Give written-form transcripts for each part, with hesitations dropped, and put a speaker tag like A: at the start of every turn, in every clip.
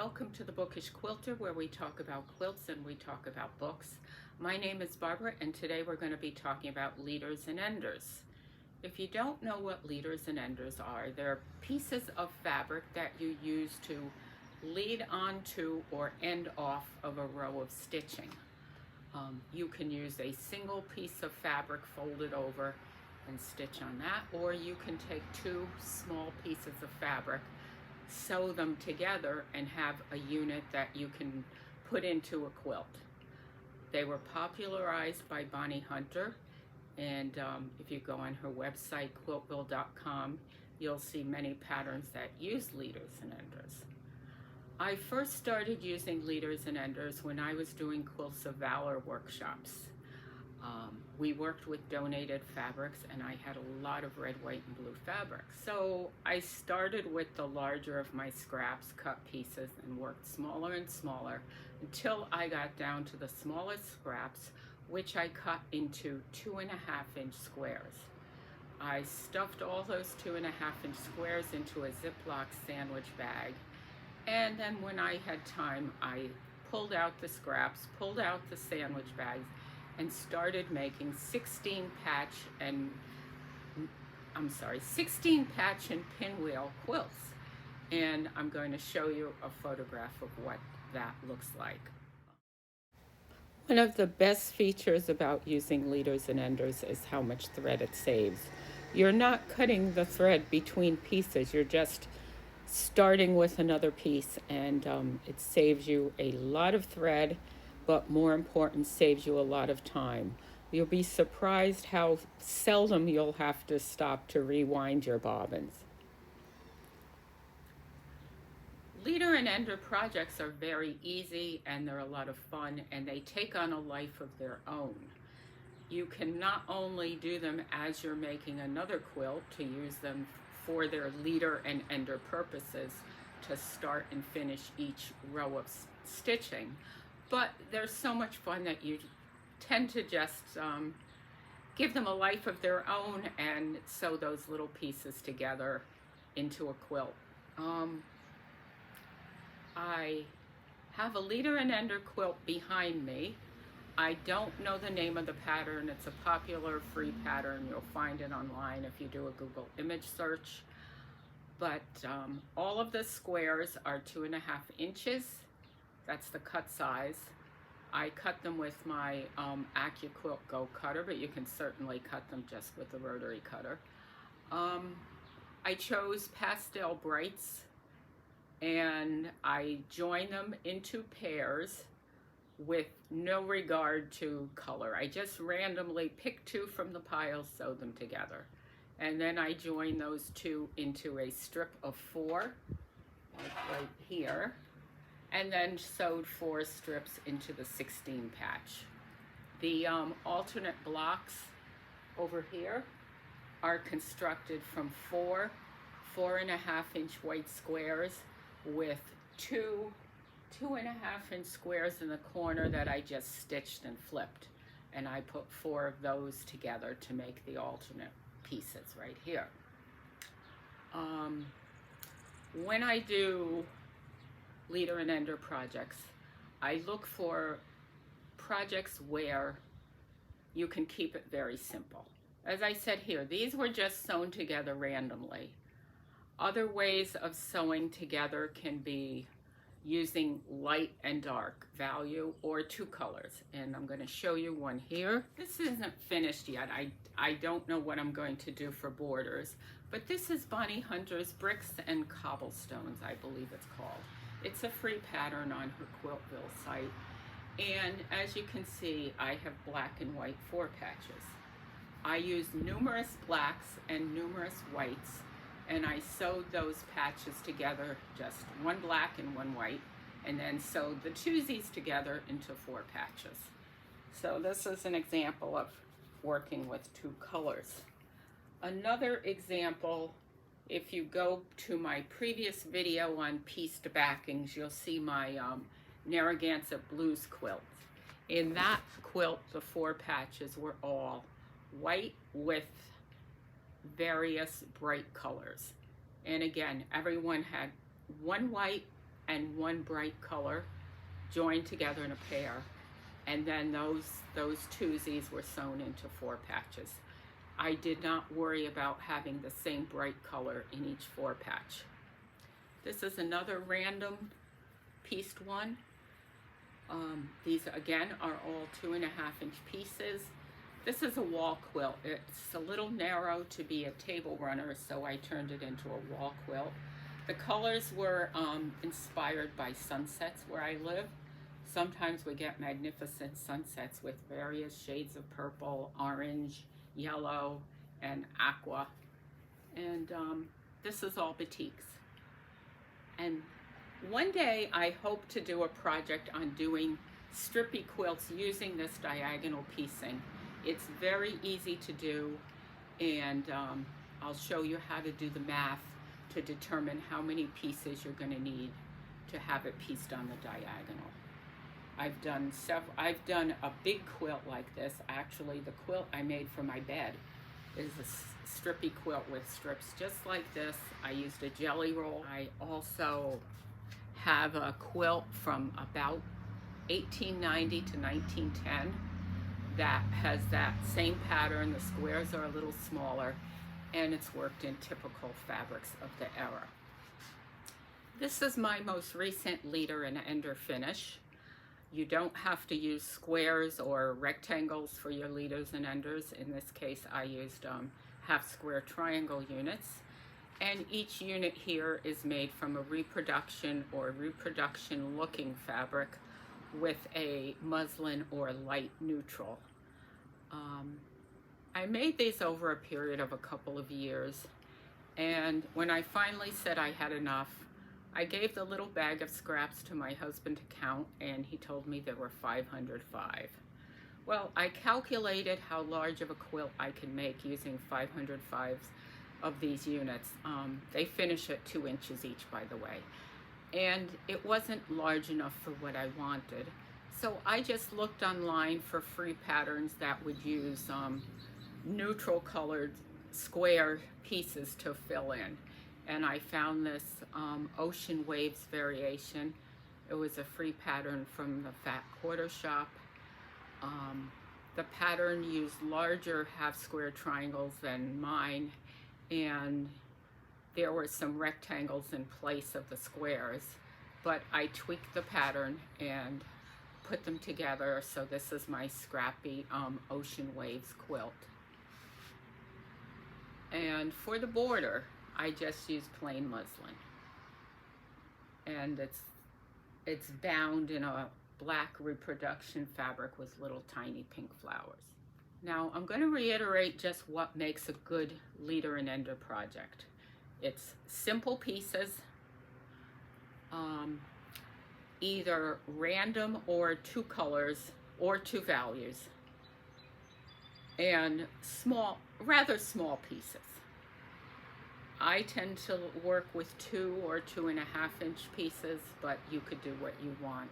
A: Welcome to the Bookish Quilter, where we talk about quilts and we talk about books. My name is Barbara, and today we're going to be talking about leaders and enders. If you don't know what leaders and enders are, they're pieces of fabric that you use to lead onto or end off of a row of stitching. You can use a single piece of fabric folded over and stitch on that, or you can take two small pieces of fabric, sew them together, and have a unit that you can put into a quilt. They were popularized by Bonnie Hunter, and if you go on her website, quiltville.com, you'll see many patterns that use leaders and enders. I first started using leaders and enders when I was doing Quilts of Valor workshops. We worked with donated fabrics, and I had a lot of red, white, and blue fabric. So I started with the larger of my scraps, cut pieces, and worked smaller and smaller until I got down to the smallest scraps, which I cut into 2.5-inch squares. I stuffed all those 2.5-inch squares into a Ziploc sandwich bag, and then when I had time, I pulled out the scraps, pulled out the sandwich bags, and started making 16 patch and pinwheel quilts. And I'm going to show you a photograph of what that looks like. One of the best features about using leaders and enders is how much thread it saves. You're not cutting the thread between pieces, you're just starting with another piece, and it saves you a lot of thread, but more important, saves you a lot of time. You'll be surprised how seldom you'll have to stop to rewind your bobbins. Leader and ender projects are very easy, and they're a lot of fun, and they take on a life of their own. You can not only do them as you're making another quilt to use them for their leader and ender purposes to start and finish each row of stitching, but they're so much fun that you tend to just give them a life of their own and sew those little pieces together into a quilt. I have a leader and ender quilt behind me. I don't know the name of the pattern. It's a popular free pattern. You'll find it online if you do a Google image search. But all of the squares are 2.5 inches. That's the cut size. I cut them with my AccuQuilt Go cutter, but you can certainly cut them just with the rotary cutter. I chose pastel brights, and I join them into pairs with no regard to color. I just randomly pick two from the pile, sew them together. And then I join those two into a strip of 4, like right here, and then sewed 4 strips into the 16 patch. The alternate blocks over here are constructed from 4.5-inch white squares with 2.5-inch squares in the corner that I just stitched and flipped. And I put 4 of those together to make the alternate pieces right here. When I do leader and ender projects, I look for projects where you can keep it very simple. As I said here, these were just sewn together randomly. Other ways of sewing together can be using light and dark value or 2 colors, and I'm going to show you one here. This isn't finished yet. I don't know what I'm going to do for borders, but this is Bonnie Hunter's Bricks and Cobblestones, I believe it's called. It's a free pattern on her Quiltville site, and as you can see, I have black and white 4 patches. I used numerous blacks and numerous whites, and I sewed those patches together, just 1 black and 1 white, and then sewed the twosies together into 4 patches. So this is an example of working with 2 colors. Another example, if you go to my previous video on pieced backings, you'll see my Narragansett Blues quilt. In that quilt, the 4 patches were all white with various bright colors. And again, everyone had 1 white and one bright color joined together in a pair, and then those twosies were sewn into 4 patches. I did not worry about having the same bright color in each 4 patch. This is another random pieced one. These again are all 2.5-inch pieces. This is a wall quilt. It's a little narrow to be a table runner, so I turned it into a wall quilt. The colors were inspired by sunsets where I live. Sometimes we get magnificent sunsets with various shades of purple, orange, yellow, and aqua. And this is all batiks. And one day I hope to do a project on doing strippy quilts using this diagonal piecing. It's very easy to do, and I'll show you how to do the math to determine how many pieces you're going to need to have it pieced on the diagonal. I've done a big quilt like this. Actually, the quilt I made for my bed is a strippy quilt with strips just like this. I used a jelly roll. I also have a quilt from about 1890 to 1910 that has that same pattern. The squares are a little smaller, and it's worked in typical fabrics of the era. This is my most recent leader and ender finish. You don't have to use squares or rectangles for your leaders and enders. In this case, I used half square triangle units. And each unit here is made from a reproduction or reproduction looking fabric with a muslin or light neutral. I made these over a period of a couple of years, and when I finally said I had enough, I gave the little bag of scraps to my husband to count, and he told me there were 505. Well, I calculated how large of a quilt I can make using 505 of these units. They finish at 2 inches each, by the way, and it wasn't large enough for what I wanted. So I just looked online for free patterns that would use neutral colored square pieces to fill in. And I found this Ocean Waves variation. It was a free pattern from the Fat Quarter Shop. The pattern used larger half square triangles than mine, and there were some rectangles in place of the squares, but I tweaked the pattern and put them together, so this is my scrappy Ocean Waves quilt. And for the border, I just used plain muslin, and it's bound in a black reproduction fabric with little tiny pink flowers. Now I'm going to reiterate just what makes a good leader and ender project. It's simple pieces, either random or 2 colors or 2 values, and rather small pieces. I tend to work with 2 or 2.5-inch pieces, but you could do what you want.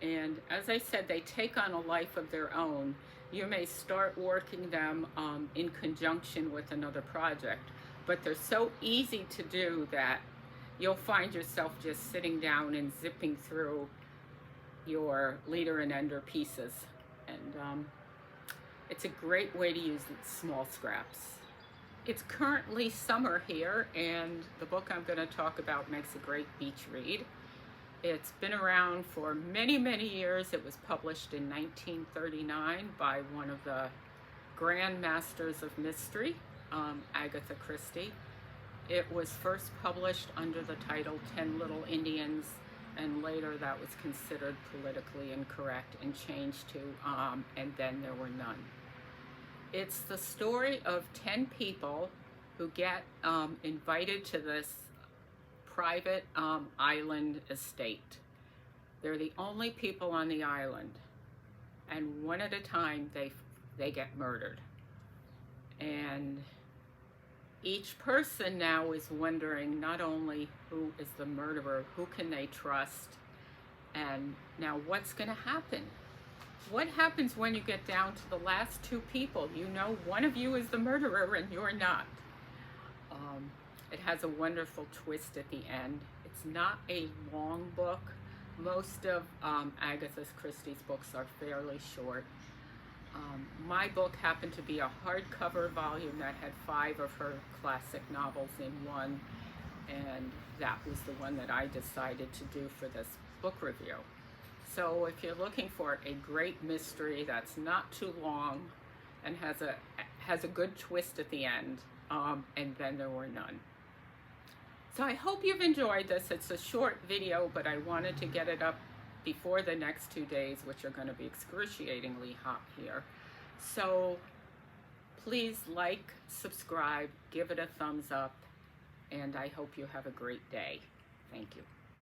A: And as I said, they take on a life of their own. You may start working them in conjunction with another project, but they're so easy to do that you'll find yourself just sitting down and zipping through your leader and ender pieces. And it's a great way to use small scraps. It's currently summer here, and the book I'm going to talk about makes a great beach read. It's been around for many, many years. It was published in 1939 by one of the grand masters of mystery, Agatha Christie. It was first published under the title 10 Little Indians, and later that was considered politically incorrect and changed to And Then There Were None. It's the story of 10 people who get invited to this private island estate. They're the only people on the island, and one at a time they get murdered. And each person now is wondering not only who is the murderer, who can they trust, and now what's going to happen? What happens when you get down to the last 2 people? You know one of you is the murderer and you're not. It has a wonderful twist at the end. It's not a long book. Most of Agatha Christie's books are fairly short. My book happened to be a hardcover volume that had 5 of her classic novels in one, and that was the one that I decided to do for this book review. So if you're looking for a great mystery that's not too long and has a good twist at the end, and then there were none. So I hope you've enjoyed this. It's a short video, but I wanted to get it up before the next 2 days, which are going to be excruciatingly hot here. So please like, subscribe, give it a thumbs up, and I hope you have a great day. Thank you.